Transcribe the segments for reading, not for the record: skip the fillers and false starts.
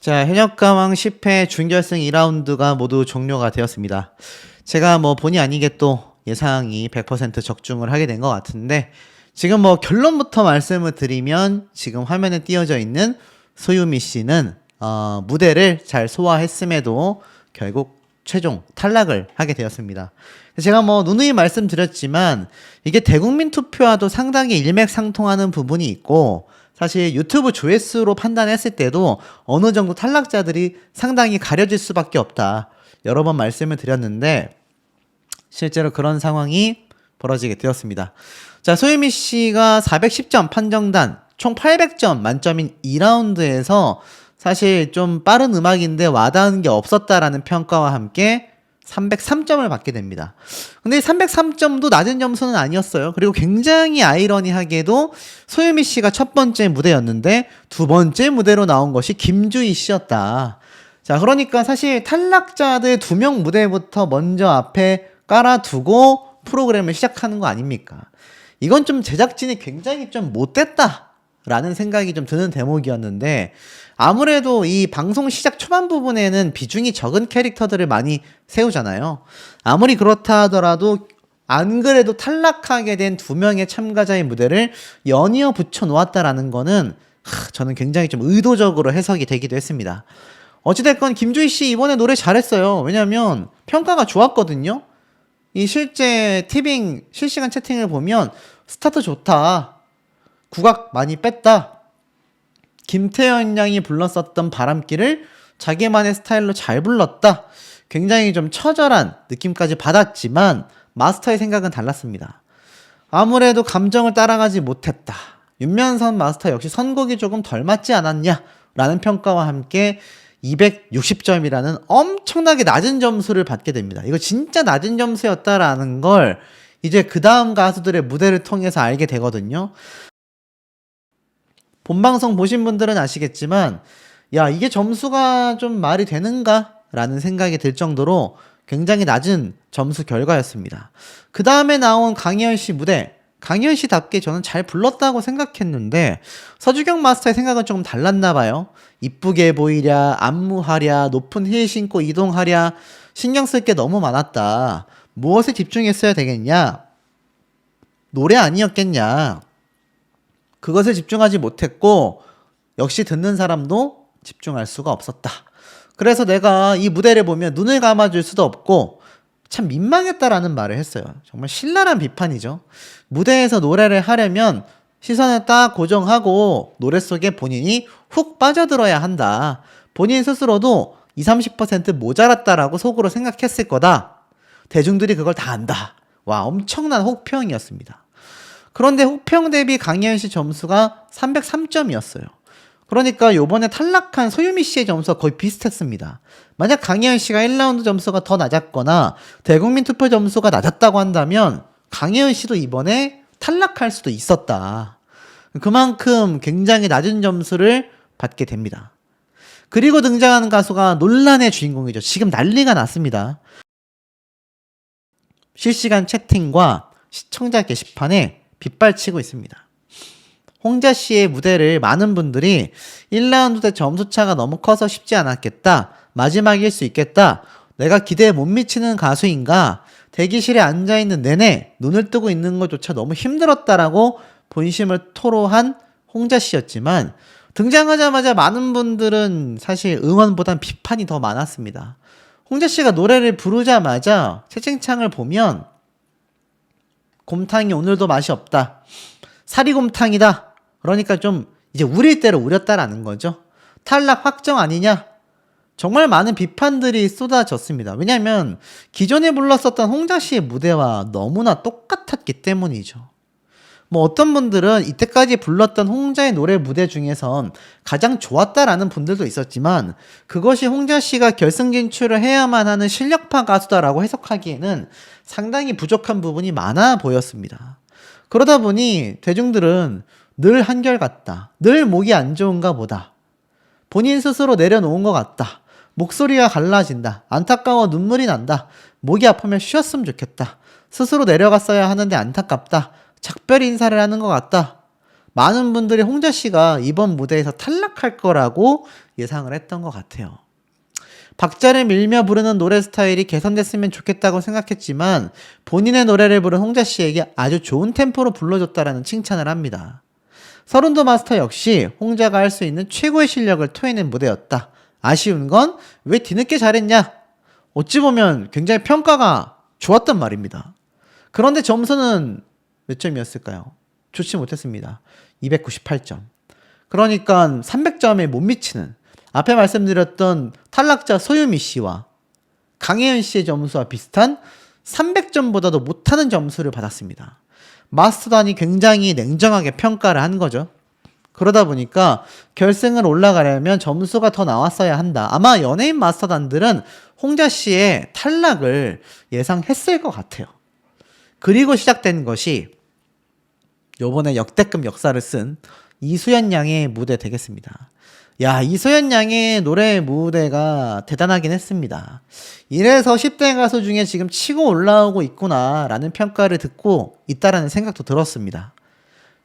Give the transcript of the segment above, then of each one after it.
자, 현역가왕 10회 준결승 2라운드가 모두 종료가 되었습니다. 제가 본의 아니게 또 예상이 100% 적중을 하게 된 것 같은데, 지금 결론부터 말씀을 드리면 지금 화면에 띄어져 있는 소유미 씨는 무대를 잘 소화했음에도 결국 최종 탈락을 하게 되었습니다. 제가 누누이 말씀드렸지만 이게 대국민 투표와도 상당히 일맥상통하는 부분이 있고, 사실 유튜브 조회수로 판단했을 때도 어느 정도 탈락자들이 상당히 가려질 수밖에 없다, 여러 번 말씀을 드렸는데 실제로 그런 상황이 벌어지게 되었습니다. 자, 소유미 씨가 410점 판정단 총 800점 만점인 2라운드에서 사실 좀 빠른 음악인데 와닿은 게 없었다라는 평가와 함께 303점을 받게 됩니다. 근데 303점도 낮은 점수는 아니었어요. 그리고 굉장히 아이러니하게도 소유미 씨가 첫 번째 무대였는데 두 번째 무대로 나온 것이 김주희 씨였다. 자, 그러니까 사실 탈락자들 2명 무대부터 먼저 앞에 깔아두고 프로그램을 시작하는 거 아닙니까? 이건 좀 제작진이 굉장히 좀 못됐다 라는 생각이 좀 드는 대목이었는데, 아무래도 이 방송 시작 초반 부분에는 비중이 적은 캐릭터들을 많이 세우잖아요. 아무리 그렇다 하더라도 안 그래도 탈락하게 된 2명의 참가자의 무대를 연이어 붙여 놓았다라는 거는 저는 굉장히 좀 의도적으로 해석이 되기도 했습니다. 어찌됐건 김주희 씨 이번에 노래 잘했어요. 왜냐면 평가가 좋았거든요. 이 실제 티빙 실시간 채팅을 보면 스타트 좋다, 국악 많이 뺐다, 김태현 양이 불렀었던 바람길을 자기만의 스타일로 잘 불렀다, 굉장히 좀 처절한 느낌까지 받았지만 마스터의 생각은 달랐습니다. 아무래도 감정을 따라가지 못했다, 윤면선 마스터 역시 선곡이 조금 덜 맞지 않았냐 라는 평가와 함께 260점이라는 엄청나게 낮은 점수를 받게 됩니다. 이거 진짜 낮은 점수였다라는 걸 이제 그 다음 가수들의 무대를 통해서 알게 되거든요. 본방송 보신 분들은 아시겠지만, 야, 이게 점수가 좀 말이 되는가? 라는 생각이 들 정도로 굉장히 낮은 점수 결과였습니다. 그 다음에 나온 강희연 씨 무대, 강희연 씨답게 저는 잘 불렀다고 생각했는데 서주경 마스터의 생각은 조금 달랐나 봐요. 이쁘게 보이랴, 안무하랴, 높은 힐 신고 이동하랴, 신경 쓸 게 너무 많았다. 무엇에 집중했어야 되겠냐? 노래 아니었겠냐? 그것을 집중하지 못했고 역시 듣는 사람도 집중할 수가 없었다. 그래서 내가 이 무대를 보면 눈을 감아줄 수도 없고 참 민망했다라는 말을 했어요. 정말 신랄한 비판이죠. 무대에서 노래를 하려면 시선을 딱 고정하고 노래 속에 본인이 훅 빠져들어야 한다. 본인 스스로도 20-30% 모자랐다라고 속으로 생각했을 거다. 대중들이 그걸 다 안다. 와, 엄청난 혹평이었습니다. 그런데 혹평 대비 강희연 씨 점수가 303점이었어요. 그러니까 요번에 탈락한 소유미 씨의 점수가 거의 비슷했습니다. 만약 강희연 씨가 1라운드 점수가 더 낮았거나 대국민 투표 점수가 낮았다고 한다면 강희연 씨도 이번에 탈락할 수도 있었다. 그만큼 굉장히 낮은 점수를 받게 됩니다. 그리고 등장하는 가수가 논란의 주인공이죠. 지금 난리가 났습니다. 실시간 채팅과 시청자 게시판에 빗발치고 있습니다. 홍자 씨의 무대를 많은 분들이 1라운드 때 점수차가 너무 커서 쉽지 않았겠다, 마지막일 수 있겠다, 내가 기대에 못 미치는 가수인가, 대기실에 앉아있는 내내 눈을 뜨고 있는 것조차 너무 힘들었다라고 본심을 토로한 홍자 씨였지만, 등장하자마자 많은 분들은 사실 응원보단 비판이 더 많았습니다. 홍자 씨가 노래를 부르자마자 채팅창을 보면 곰탕이 오늘도 맛이 없다, 사리곰탕이다, 그러니까 좀 이제 우릴 대로 우렸다라는 거죠. 탈락 확정 아니냐? 정말 많은 비판들이 쏟아졌습니다. 왜냐하면 기존에 불렀었던 홍자 씨의 무대와 너무나 똑같았기 때문이죠. 어떤 분들은 이때까지 불렀던 홍자의 노래 무대 중에선 가장 좋았다라는 분들도 있었지만, 그것이 홍자 씨가 결승 진출을 해야만 하는 실력파 가수다라고 해석하기에는 상당히 부족한 부분이 많아 보였습니다. 그러다 보니 대중들은 늘 한결같다, 늘 목이 안 좋은가 보다, 본인 스스로 내려놓은 것 같다, 목소리가 갈라진다, 안타까워 눈물이 난다, 목이 아프면 쉬었으면 좋겠다, 스스로 내려갔어야 하는데 안타깝다, 작별 인사를 하는 것 같다, 많은 분들이 홍자 씨가 이번 무대에서 탈락할 거라고 예상을 했던 것 같아요. 박자를 밀며 부르는 노래 스타일이 개선됐으면 좋겠다고 생각했지만 본인의 노래를 부른 홍자 씨에게 아주 좋은 템포로 불러줬다라는 칭찬을 합니다. 서른도 마스터 역시 홍자가 할 수 있는 최고의 실력을 토해낸 무대였다. 아쉬운 건 왜 뒤늦게 잘했냐? 어찌 보면 굉장히 평가가 좋았단 말입니다. 그런데 점수는 몇 점이었을까요? 좋지 못했습니다. 298점. 그러니까 300점에 못 미치는, 앞에 말씀드렸던 탈락자 소유미 씨와 강혜연 씨의 점수와 비슷한 300점보다도 못하는 점수를 받았습니다. 마스터단이 굉장히 냉정하게 평가를 한 거죠. 그러다 보니까 결승을 올라가려면 점수가 더 나왔어야 한다. 아마 연예인 마스터단들은 홍자 씨의 탈락을 예상했을 것 같아요. 그리고 시작된 것이 요번에 역대급 역사를 쓴 이수연 양의 무대 되겠습니다. 야, 이수연 양의 노래 무대가 대단하긴 했습니다. 이래서 10대 가수 중에 지금 치고 올라오고 있구나 라는 평가를 듣고 있다라는 생각도 들었습니다.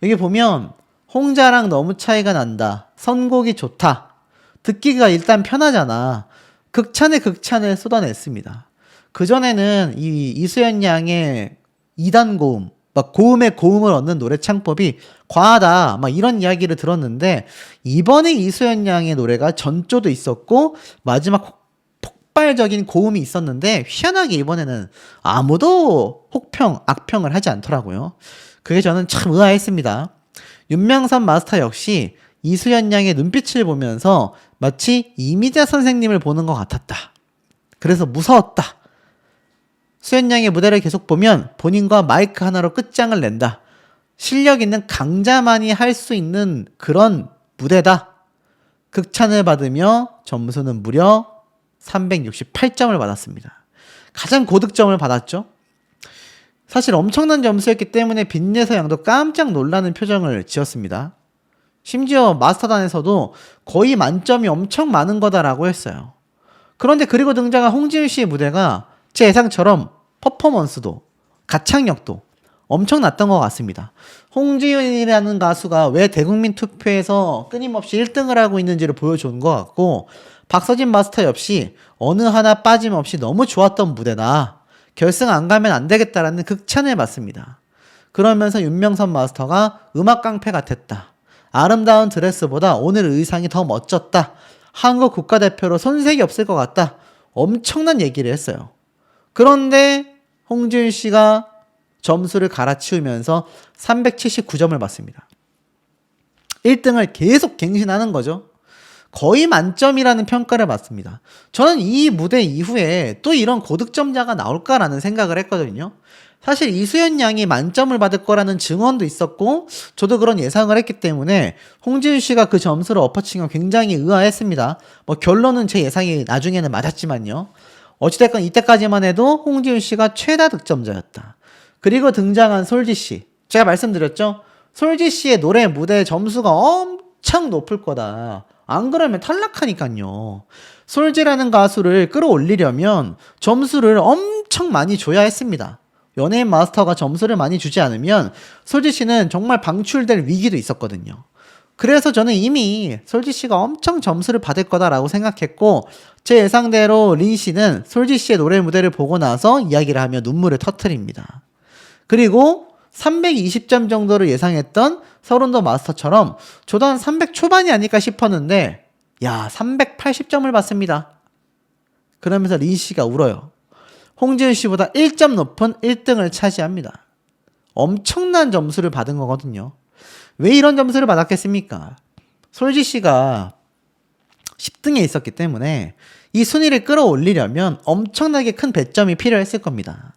여기 보면 홍자랑 너무 차이가 난다, 선곡이 좋다, 듣기가 일단 편하잖아, 극찬에 극찬을 쏟아냈습니다. 그전에는 이 이수연 양의 2단 고음, 막 고음에 고음을 얻는 노래 창법이 과하다, 막 이런 이야기를 들었는데, 이번에 이수연 양의 노래가 전조도 있었고 마지막 폭발적인 고음이 있었는데 희한하게 이번에는 아무도 혹평, 악평을 하지 않더라고요. 그게 저는 참 의아했습니다. 윤명선 마스터 역시 이수연 양의 눈빛을 보면서 마치 이미자 선생님을 보는 것 같았다. 그래서 무서웠다. 수연 양의 무대를 계속 보면 본인과 마이크 하나로 끝장을 낸다. 실력 있는 강자만이 할 수 있는 그런 무대다. 극찬을 받으며 점수는 무려 368점을 받았습니다. 가장 고득점을 받았죠. 사실 엄청난 점수였기 때문에 빈예서 양도 깜짝 놀라는 표정을 지었습니다. 심지어 마스터단에서도 거의 만점이 엄청 많은 거다라고 했어요. 그런데 그리고 등장한 홍지윤 씨의 무대가 제 예상처럼 퍼포먼스도 가창력도 엄청났던 것 같습니다. 홍지윤이라는 가수가 왜 대국민 투표에서 끊임없이 1등을 하고 있는지를 보여준 것 같고, 박서진 마스터 역시 어느 하나 빠짐없이 너무 좋았던 무대다, 결승 안 가면 안 되겠다라는 극찬을 받습니다. 그러면서 윤명선 마스터가 음악 깡패 같았다, 아름다운 드레스보다 오늘 의상이 더 멋졌다, 한국 국가대표로 손색이 없을 것 같다, 엄청난 얘기를 했어요. 그런데 홍지윤 씨가 점수를 갈아치우면서 379점을 받습니다. 1등을 계속 갱신하는 거죠. 거의 만점이라는 평가를 받습니다. 저는 이 무대 이후에 또 이런 고득점자가 나올까라는 생각을 했거든요. 사실 이수연 양이 만점을 받을 거라는 증언도 있었고 저도 그런 예상을 했기 때문에 홍지윤 씨가 그 점수를 엎어친 건 굉장히 의아했습니다. 뭐 결론은 제 예상이 나중에는 맞았지만요. 어찌됐건 이때까지만 해도 홍지윤 씨가 최다 득점자였다. 그리고 등장한 솔지 씨. 제가 말씀드렸죠? 솔지 씨의 노래 무대 점수가 엄청 높을 거다. 안 그러면 탈락하니까요. 솔지라는 가수를 끌어올리려면 점수를 엄청 많이 줘야 했습니다. 연예인 마스터가 점수를 많이 주지 않으면 솔지 씨는 정말 방출될 위기도 있었거든요. 그래서 저는 이미 솔지 씨가 엄청 점수를 받을 거다라고 생각했고, 제 예상대로 린 씨는 솔지 씨의 노래 무대를 보고 나서 이야기를 하며 눈물을 터뜨립니다. 그리고 320점 정도를 예상했던 서른도 마스터처럼 저도 한 300 초반이 아닐까 싶었는데, 야, 380점을 받습니다. 그러면서 린 씨가 울어요. 홍지윤 씨보다 1점 높은 1등을 차지합니다. 엄청난 점수를 받은 거거든요. 왜 이런 점수를 받았겠습니까? 솔지 씨가 10등에 있었기 때문에 이 순위를 끌어올리려면 엄청나게 큰 배점이 필요했을 겁니다.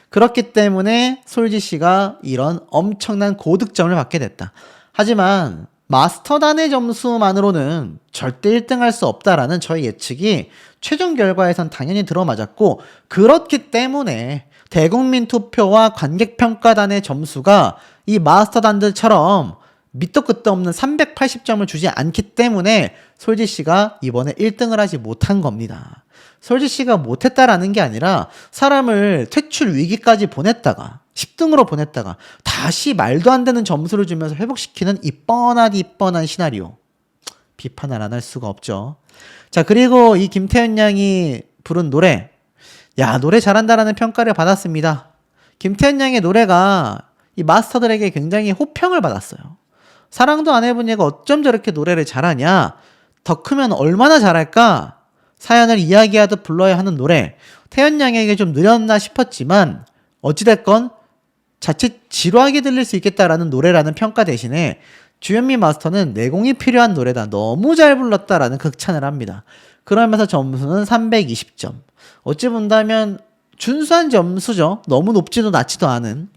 그렇기 때문에 솔지 씨가 이런 엄청난 고득점을 받게 됐다. 하지만 마스터단의 점수만으로는 절대 1등 할 수 없다라는 저의 예측이 최종 결과에선 당연히 들어맞았고, 그렇기 때문에 대국민 투표와 관객평가단의 점수가 이 마스터단들처럼 밑도 끝도 없는 380점을 주지 않기 때문에 솔지 씨가 이번에 1등을 하지 못한 겁니다. 솔지 씨가 못했다라는 게 아니라 사람을 퇴출 위기까지 보냈다가 10등으로 보냈다가 다시 말도 안 되는 점수를 주면서 회복시키는 이 뻔한 시나리오. 비판을 안 할 수가 없죠. 자, 그리고 이 김태현 양이 부른 노래. 야, 노래 잘한다라는 평가를 받았습니다. 김태현 양의 노래가 이 마스터들에게 굉장히 호평을 받았어요. 사랑도 안 해본 얘가 어쩜 저렇게 노래를 잘하냐? 더 크면 얼마나 잘할까? 사연을 이야기하듯 불러야 하는 노래. 태연 양에게 좀 느렸나 싶었지만 어찌됐건 자칫 지루하게 들릴 수 있겠다라는 노래라는 평가 대신에 주현미 마스터는 내공이 필요한 노래다. 너무 잘 불렀다라는 극찬을 합니다. 그러면서 점수는 320점. 어찌 본다면 준수한 점수죠. 너무 높지도 낮지도 않은.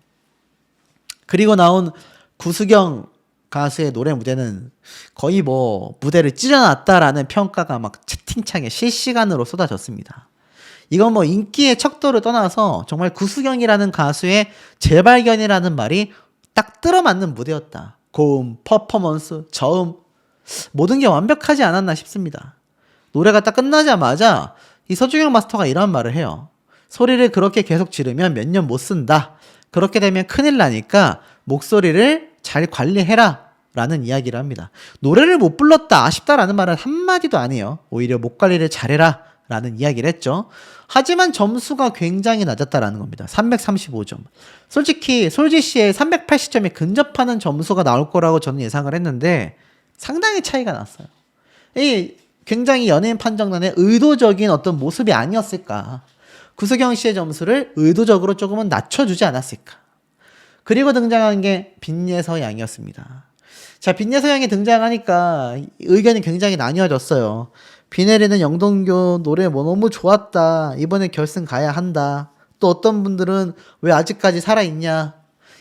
그리고 나온 구수경 가수의 노래 무대는 거의 뭐 무대를 찢어놨다라는 평가가 막 채팅창에 실시간으로 쏟아졌습니다. 이건 뭐 인기의 척도를 떠나서 정말 구수경이라는 가수의 재발견이라는 말이 딱 들어맞는 무대였다. 고음, 퍼포먼스, 저음 모든 게 완벽하지 않았나 싶습니다. 노래가 딱 끝나자마자 이 서주경 마스터가 이런 말을 해요. 소리를 그렇게 계속 지르면 몇 년 못 쓴다. 그렇게 되면 큰일 나니까 목소리를 잘 관리해라 라는 이야기를 합니다. 노래를 못 불렀다 아쉽다라는 말은 한마디도 안 해요. 오히려 목 관리를 잘해라 라는 이야기를 했죠. 하지만 점수가 굉장히 낮았다라는 겁니다. 335점. 솔직히 솔지씨의 380점에 근접하는 점수가 나올 거라고 저는 예상을 했는데 상당히 차이가 났어요. 이 굉장히 연예인 판정단의 의도적인 어떤 모습이 아니었을까. 구수경 씨의 점수를 의도적으로 조금은 낮춰주지 않았을까. 그리고 등장한 게 빈예서 양이었습니다. 자, 빈예서 양이 등장하니까 의견이 굉장히 나뉘어졌어요. 비 내리는 영동교 노래 뭐 너무 좋았다. 이번에 결승 가야 한다. 또 어떤 분들은 왜 아직까지 살아있냐.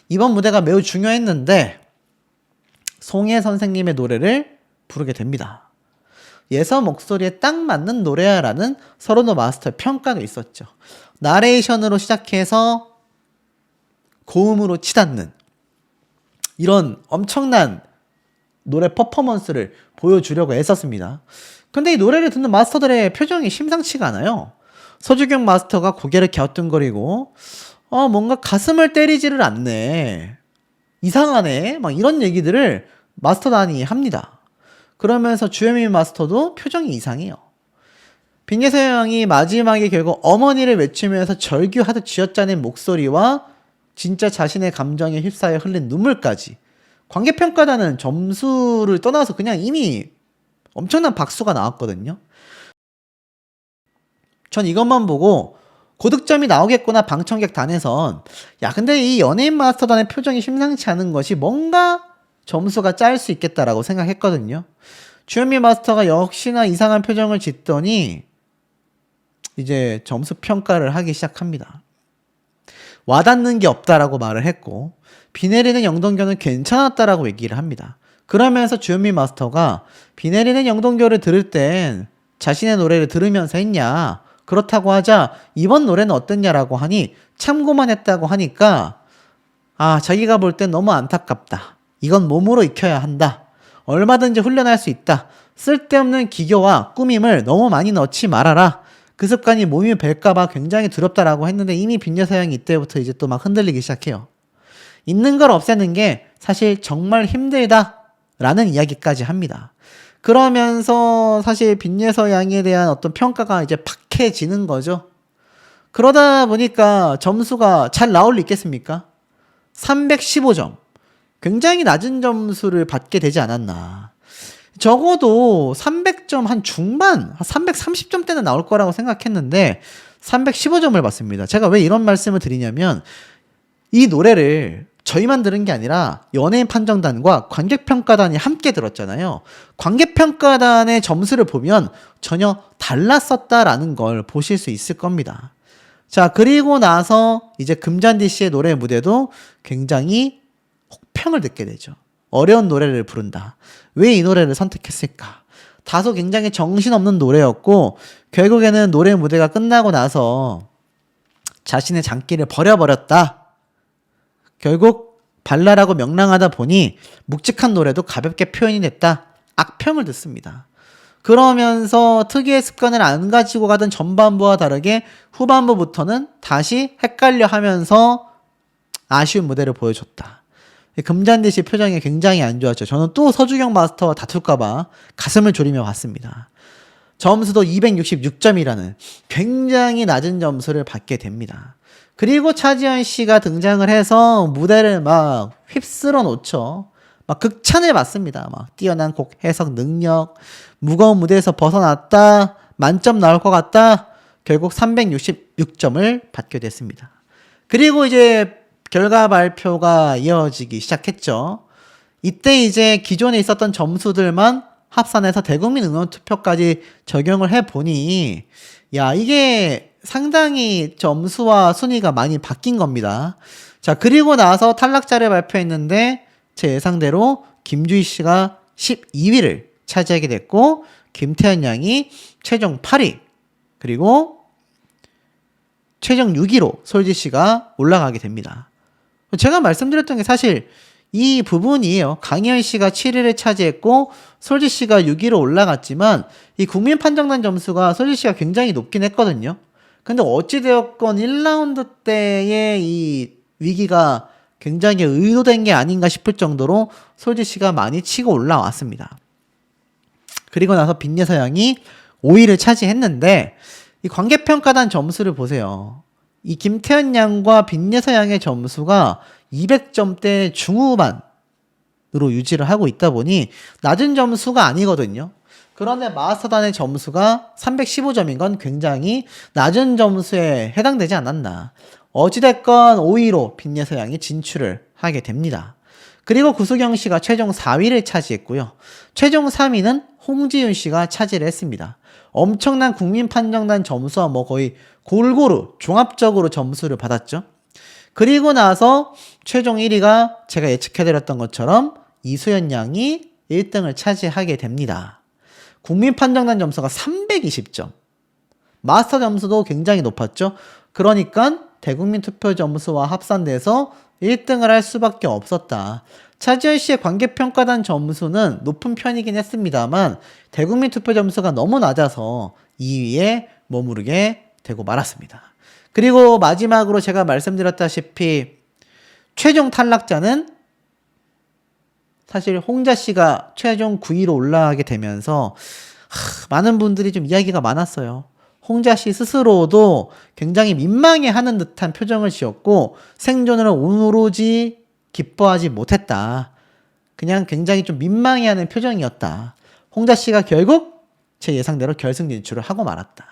이번 무대가 매우 중요했는데 송혜 선생님의 노래를 부르게 됩니다. 예서 목소리에 딱 맞는 노래야라는 서른도 마스터의 평가도 있었죠. 나레이션으로 시작해서 고음으로 치닫는 이런 엄청난 노래 퍼포먼스를 보여주려고 애썼습니다. 근데 이 노래를 듣는 마스터들의 표정이 심상치가 않아요. 서주경 마스터가 고개를 갸우뚱거리고 뭔가 가슴을 때리지를 않네. 이상하네. 막 이런 얘기들을 마스터단이 합니다. 그러면서 주현미 마스터도 표정이 이상해요. 빈예서 양이 마지막에 결국 어머니를 외치면서 절규하듯 쥐어짜낸 목소리와 진짜 자신의 감정에 휩싸여 흘린 눈물까지 관객평가단은 점수를 떠나서 그냥 이미 엄청난 박수가 나왔거든요. 전 이것만 보고 고득점이 나오겠구나 방청객 단에선 야 근데 이 연예인 마스터단의 표정이 심상치 않은 것이 뭔가 점수가 짤 수 있겠다라고 생각했거든요. 주현미 마스터가 역시나 이상한 표정을 짓더니 이제 점수 평가를 하기 시작합니다. 와닿는 게 없다라고 말을 했고 비 내리는 영동교는 괜찮았다라고 얘기를 합니다. 그러면서 주현미 마스터가 비 내리는 영동교를 들을 땐 자신의 노래를 들으면서 했냐. 그렇다고 하자 이번 노래는 어땠냐라고 하니 참고만 했다고 하니까 자기가 볼 땐 너무 안타깝다. 이건 몸으로 익혀야 한다. 얼마든지 훈련할 수 있다. 쓸데없는 기교와 꾸밈을 너무 많이 넣지 말아라. 그 습관이 몸이 뵐까봐 굉장히 두렵다라고 했는데 이미 빈예서 양이 이때부터 이제 또 막 흔들리기 시작해요. 있는 걸 없애는 게 사실 정말 힘들다라는 이야기까지 합니다. 그러면서 사실 빈예서 양에 대한 어떤 평가가 이제 박해지는 거죠. 그러다 보니까 점수가 잘 나올 리 있겠습니까? 315점. 굉장히 낮은 점수를 받게 되지 않았나. 적어도 300점 한 중반, 330점대는 나올 거라고 생각했는데 315점을 받습니다. 제가 왜 이런 말씀을 드리냐면 이 노래를 저희만 들은 게 아니라 연예인 판정단과 관객평가단이 함께 들었잖아요. 관객평가단의 점수를 보면 전혀 달랐었다라는 걸 보실 수 있을 겁니다. 자, 그리고 나서 이제 금잔디 씨의 노래 무대도 굉장히 혹평을 듣게 되죠. 어려운 노래를 부른다. 왜 이 노래를 선택했을까? 다소 굉장히 정신없는 노래였고 결국에는 노래 무대가 끝나고 나서 자신의 장기를 버려버렸다. 결국 발랄하고 명랑하다 보니 묵직한 노래도 가볍게 표현이 됐다. 악평을 듣습니다. 그러면서 특유의 습관을 안 가지고 가던 전반부와 다르게 후반부부터는 다시 헷갈려 하면서 아쉬운 무대를 보여줬다. 금잔디 씨 표정이 굉장히 안 좋았죠. 저는 또 서주경 마스터와 다툴까봐 가슴을 졸이며 봤습니다. 점수도 266점이라는 굉장히 낮은 점수를 받게 됩니다. 그리고 차지현 씨가 등장을 해서 무대를 막 휩쓸어 놓죠. 막 극찬을 받습니다. 막 뛰어난 곡 해석 능력, 무거운 무대에서 벗어났다, 만점 나올 것 같다. 결국 366점을 받게 됐습니다. 그리고 이제 결과 발표가 이어지기 시작했죠. 이때 이제 기존에 있었던 점수들만 합산해서 대국민 응원 투표까지 적용을 해보니, 야, 이게 상당히 점수와 순위가 많이 바뀐 겁니다. 자, 그리고 나서 탈락자를 발표했는데, 제 예상대로 김주희 씨가 12위를 차지하게 됐고, 김태현 양이 최종 8위, 그리고 최종 6위로 솔지 씨가 올라가게 됩니다. 제가 말씀드렸던 게 사실 이 부분이에요. 강희연 씨가 7위를 차지했고 솔지 씨가 6위로 올라갔지만 이 국민 판정단 점수가 솔지 씨가 굉장히 높긴 했거든요. 근데 어찌되었건 1라운드 때의 이 위기가 굉장히 의도된 게 아닌가 싶을 정도로 솔지 씨가 많이 치고 올라왔습니다. 그리고 나서 빈예서 양이 5위를 차지했는데 이 관계평가단 점수를 보세요. 이 김태현 양과 빈예서 양의 점수가 200점대 중후반으로 유지를 하고 있다 보니 낮은 점수가 아니거든요. 그런데 마스터단의 점수가 315점인 건 굉장히 낮은 점수에 해당되지 않았나. 어찌됐건 5위로 빈예서 양이 진출을 하게 됩니다. 그리고 구수경 씨가 최종 4위를 차지했고요. 최종 3위는 홍지윤 씨가 차지를 했습니다. 엄청난 국민 판정단 점수와 뭐 거의 골고루 종합적으로 점수를 받았죠. 그리고 나서 최종 1위가 제가 예측해드렸던 것처럼 이수연 양이 1등을 차지하게 됩니다. 국민 판정단 점수가 320점. 마스터 점수도 굉장히 높았죠. 그러니까 대국민 투표 점수와 합산돼서 1등을 할 수밖에 없었다. 차지현 씨의 관계평가단 점수는 높은 편이긴 했습니다만 대국민 투표 점수가 너무 낮아서 2위에 머무르게 되고 말았습니다. 그리고 마지막으로 제가 말씀드렸다시피 최종 탈락자는 사실 홍자 씨가 최종 9위로 올라가게 되면서 많은 분들이 좀 이야기가 많았어요. 홍자 씨 스스로도 굉장히 민망해하는 듯한 표정을 지었고 생존을 오로지 기뻐하지 못했다. 그냥 굉장히 좀 민망해하는 표정이었다. 홍자 씨가 결국 제 예상대로 결승 진출을 하고 말았다.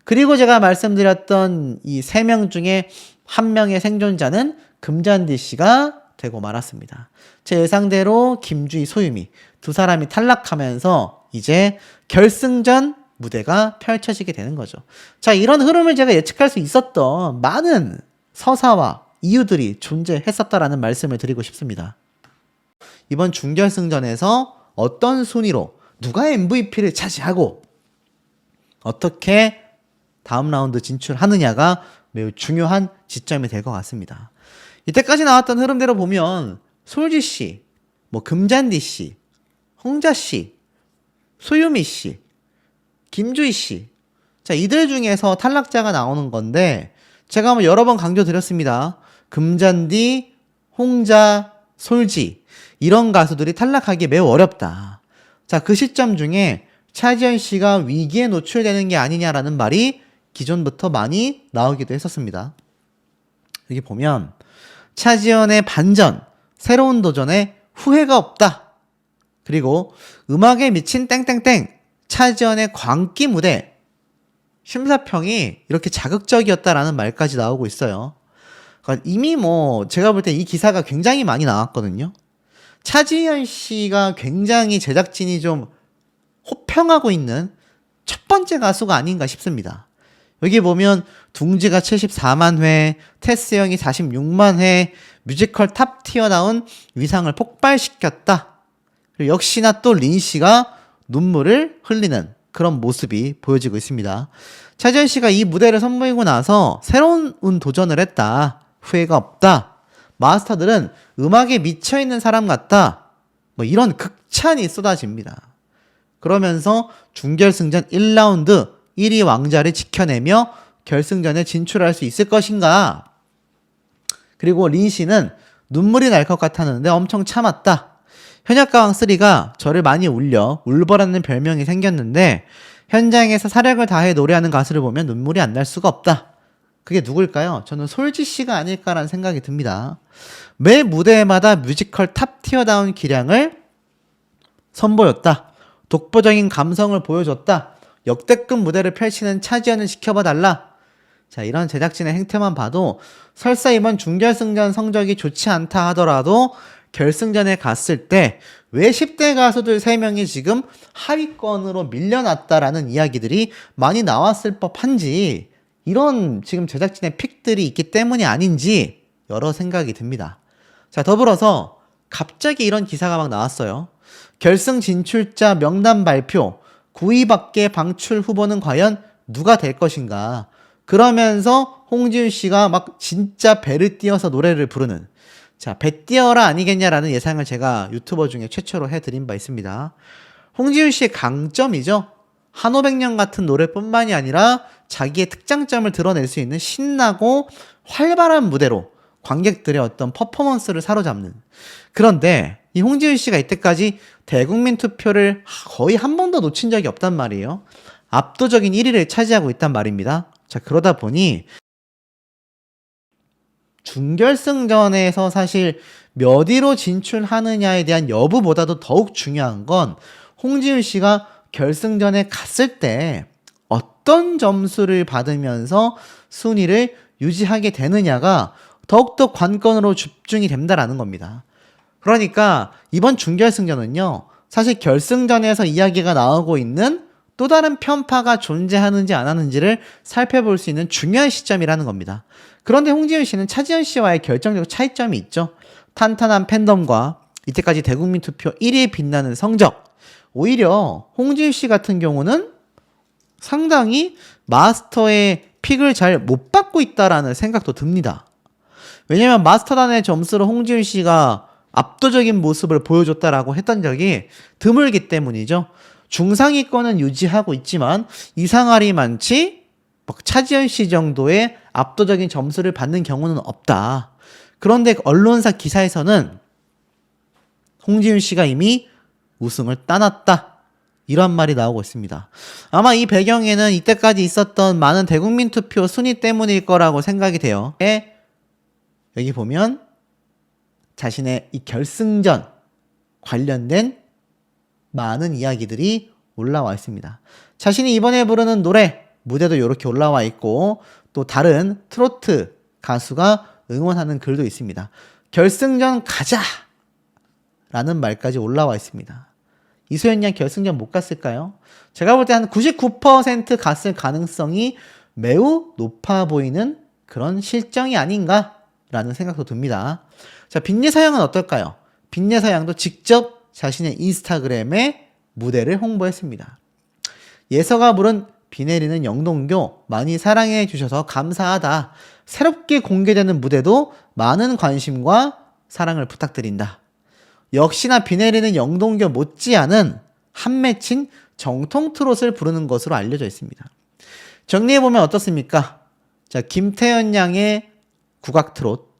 그리고 제가 말씀드렸던 이 3명 중에 1명의 생존자는 금잔디 씨가 되고 말았습니다. 제 예상대로 김주희, 소유미 두 사람이 탈락하면서 이제 결승전 무대가 펼쳐지게 되는 거죠. 자, 이런 흐름을 제가 예측할 수 있었던 많은 서사와 이유들이 존재했었다라는 말씀을 드리고 싶습니다. 이번 준결승전에서 어떤 순위로 누가 MVP를 차지하고 어떻게 다음 라운드 진출하느냐가 매우 중요한 지점이 될 것 같습니다. 이때까지 나왔던 흐름대로 보면 솔지 씨, 뭐 금잔디 씨, 홍자 씨, 소유미 씨, 김주희 씨, 자, 이들 중에서 탈락자가 나오는 건데 제가 뭐 여러 번 강조드렸습니다. 금잔디, 홍자, 솔지 이런 가수들이 탈락하기 매우 어렵다. 자, 그 시점 중에 차지현 씨가 위기에 노출되는 게 아니냐라는 말이 기존부터 많이 나오기도 했었습니다. 여기 보면 차지현의 반전, 새로운 도전에 후회가 없다. 그리고 음악에 미친 땡땡땡, 차지현의 광기 무대, 심사평이 이렇게 자극적이었다라는 말까지 나오고 있어요. 그러니까 이미 뭐 제가 볼 때 이 기사가 굉장히 많이 나왔거든요. 차지현 씨가 굉장히 제작진이 좀 호평하고 있는 첫 번째 가수가 아닌가 싶습니다. 여기 보면 둥지가 74만 회, 테스 형이 46만 회, 뮤지컬 탑티어 나온 위상을 폭발시켰다. 그리고 역시나 또 린 씨가 눈물을 흘리는 그런 모습이 보여지고 있습니다. 차지현 씨가 이 무대를 선보이고 나서 새로운 도전을 했다. 후회가 없다. 마스터들은 음악에 미쳐있는 사람 같다. 뭐 이런 극찬이 쏟아집니다. 그러면서 준결승전 1라운드 1위 왕자를 지켜내며 결승전에 진출할 수 있을 것인가? 그리고 린 씨는 눈물이 날 것 같았는데 엄청 참았다. 현역가왕 3가 저를 많이 울려 울버라는 별명이 생겼는데 현장에서 사력을 다해 노래하는 가수를 보면 눈물이 안 날 수가 없다. 그게 누굴까요? 저는 솔지 씨가 아닐까라는 생각이 듭니다. 매 무대마다 뮤지컬 탑티어다운 기량을 선보였다. 독보적인 감성을 보여줬다. 역대급 무대를 펼치는 차지연을 지켜봐달라. 자, 이런 제작진의 행태만 봐도 설사 이번 준결승전 성적이 좋지 않다 하더라도 결승전에 갔을 때 왜 10대 가수들 3명이 지금 하위권으로 밀려났다라는 이야기들이 많이 나왔을 법한지, 이런 지금 제작진의 픽들이 있기 때문이 아닌지 여러 생각이 듭니다. 자, 더불어서 갑자기 이런 기사가 막 나왔어요. 결승 진출자 명단 발표, 9위밖에 방출 후보는 과연 누가 될 것인가. 그러면서 홍지윤 씨가 막 진짜 배를 띄어서 노래를 부르는, 자, 배 띄어라 아니겠냐라는 예상을 제가 유튜버 중에 최초로 해드린 바 있습니다. 홍지윤 씨의 강점이죠. 한오백년 같은 노래뿐만이 아니라 자기의 특장점을 드러낼 수 있는 신나고 활발한 무대로 관객들의 어떤 퍼포먼스를 사로잡는. 그런데 이 홍지윤 씨가 이때까지 대국민 투표를 거의 한 번도 놓친 적이 없단 말이에요. 압도적인 1위를 차지하고 있단 말입니다. 자, 그러다 보니 준결승전에서 사실 몇 위로 진출하느냐에 대한 여부보다도 더욱 중요한 건 홍지윤 씨가 결승전에 갔을 때 어떤 점수를 받으면서 순위를 유지하게 되느냐가 더욱더 관건으로 집중이 된다라는 겁니다. 그러니까 이번 준결승전은요, 사실 결승전에서 이야기가 나오고 있는 또 다른 편파가 존재하는지 안 하는지를 살펴볼 수 있는 중요한 시점이라는 겁니다. 그런데 홍지윤 씨는 차지연 씨와의 결정적 차이점이 있죠. 탄탄한 팬덤과 이때까지 대국민 투표 1위에 빛나는 성적. 오히려 홍지윤 씨 같은 경우는 상당히 마스터의 픽을 잘 못 받고 있다라는 생각도 듭니다. 왜냐면 마스터단의 점수로 홍지윤 씨가 압도적인 모습을 보여줬다라고 했던 적이 드물기 때문이죠. 중상위권은 유지하고 있지만 이상할이 많지 막 차지연 씨 정도의 압도적인 점수를 받는 경우는 없다. 그런데 언론사 기사에서는 홍지윤 씨가 이미 우승을 따놨다, 이런 말이 나오고 있습니다. 아마 이 배경에는 이때까지 있었던 많은 대국민 투표 순위 때문일 거라고 생각이 돼요. 여기 보면 자신의 이 결승전 관련된 많은 이야기들이 올라와 있습니다. 자신이 이번에 부르는 노래 무대도 이렇게 올라와 있고, 또 다른 트로트 가수가 응원하는 글도 있습니다. 결승전 가자! 라는 말까지 올라와 있습니다. 이소연 양 결승전 못 갔을까요? 제가 볼 때 한 99% 갔을 가능성이 매우 높아 보이는 그런 실정이 아닌가라는 생각도 듭니다. 자, 빈예서 양은 어떨까요? 빈예서 양도 직접 자신의 인스타그램에 무대를 홍보했습니다. 예서가 부른 비 내리는 영동교 많이 사랑해 주셔서 감사하다. 새롭게 공개되는 무대도 많은 관심과 사랑을 부탁드린다. 역시나 비 내리는 영동교 못지않은 한 맺힌 정통 트롯을 부르는 것으로 알려져 있습니다. 정리해보면 어떻습니까? 자, 김태현 양의 국악 트롯,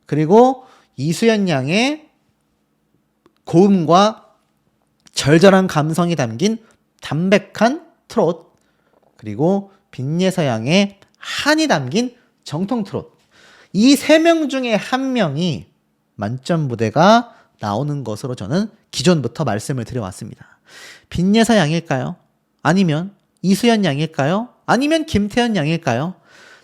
그리고 이수연 양의 고음과 절절한 감성이 담긴 담백한 트롯, 그리고 빈예서 양의 한이 담긴 정통 트롯. 이 3명 중에 한 명이 만점 무대가 나오는 것으로 저는 기존부터 말씀을 드려왔습니다. 빈예서 양일까요? 아니면 이수연 양일까요? 아니면 김태현 양일까요?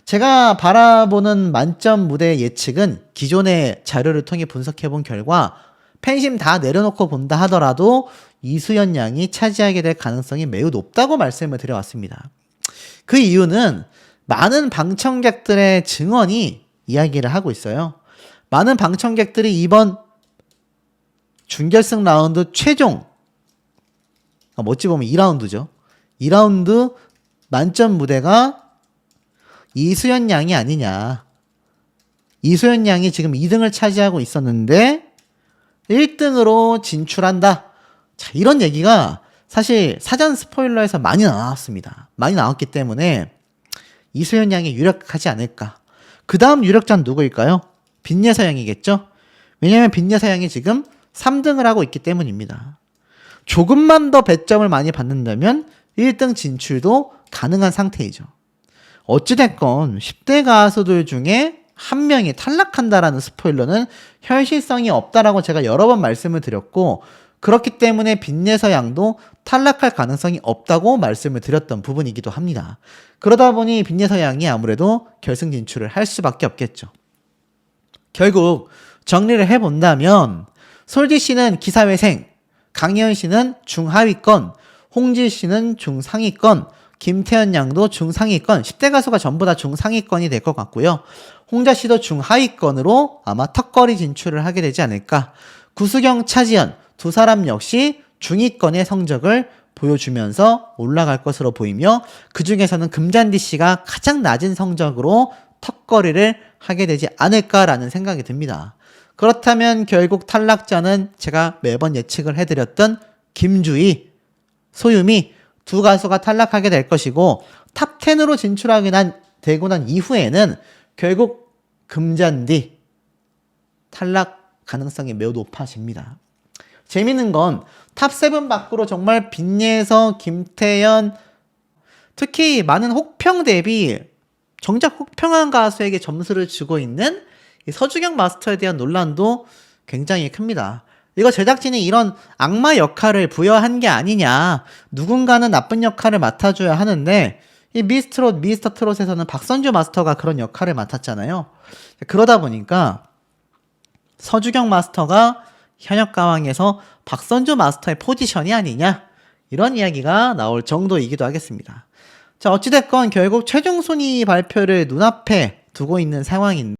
제가 바라보는 만점 무대 예측은 기존의 자료를 통해 분석해본 결과 팬심 다 내려놓고 본다 하더라도 이수연 양이 차지하게 될 가능성이 매우 높다고 말씀을 드려왔습니다. 그 이유는 많은 방청객들의 증언이 이야기를 하고 있어요. 많은 방청객들이 이번 준결승 라운드 최종, 어찌 보면 2라운드죠. 2라운드 만점 무대가 이수연 양이 아니냐. 이수연 양이 지금 2등을 차지하고 있었는데 1등으로 진출한다. 자, 이런 얘기가 사실 사전 스포일러에서 많이 나왔습니다. 많이 나왔기 때문에 이소연 양이 유력하지 않을까. 그 다음 유력자는 누구일까요? 빈예서 양이겠죠? 왜냐면 빈예서 양이 지금 3등을 하고 있기 때문입니다. 조금만 더 배점을 많이 받는다면 1등 진출도 가능한 상태이죠. 어찌됐건 10대 가수들 중에 한 명이 탈락한다라는 스포일러는 현실성이 없다라고 제가 여러 번 말씀을 드렸고, 그렇기 때문에 빈예서 양도 탈락할 가능성이 없다고 말씀을 드렸던 부분이기도 합니다. 그러다 보니 빈예서 양이 아무래도 결승 진출을 할 수밖에 없겠죠. 결국 정리를 해본다면 솔지 씨는 기사회생, 강예은 씨는 중하위권, 홍지 씨는 중상위권, 김태현 양도 중상위권, 10대 가수가 전부 다 중상위권이 될 것 같고요. 홍자 씨도 중하위권으로 아마 턱걸이 진출을 하게 되지 않을까. 구수경, 차지연 두 사람 역시 중위권의 성적을 보여주면서 올라갈 것으로 보이며, 그 중에서는 금잔디 씨가 가장 낮은 성적으로 턱걸이를 하게 되지 않을까라는 생각이 듭니다. 그렇다면 결국 탈락자는 제가 매번 예측을 해드렸던 김주희, 소유미 두 가수가 탈락하게 될 것이고, 탑10으로 진출하게 되고 난 이후에는 결국 금잔디 탈락 가능성이 매우 높아집니다. 재밌는 건 탑7 밖으로 정말 빈예서, 김태현, 특히 많은 혹평 대비 정작 혹평한 가수에게 점수를 주고 있는 이 서주경 마스터에 대한 논란도 굉장히 큽니다. 이거 제작진이 이런 악마 역할을 부여한 게 아니냐, 누군가는 나쁜 역할을 맡아줘야 하는데 이 미스터 트롯에서는 박선주 마스터가 그런 역할을 맡았잖아요. 그러다 보니까 서주경 마스터가 현역 가왕에서 박선주 마스터의 포지션이 아니냐, 이런 이야기가 나올 정도이기도 하겠습니다. 자, 어찌됐건 결국 최종 순위 발표를 눈앞에 두고 있는 상황인데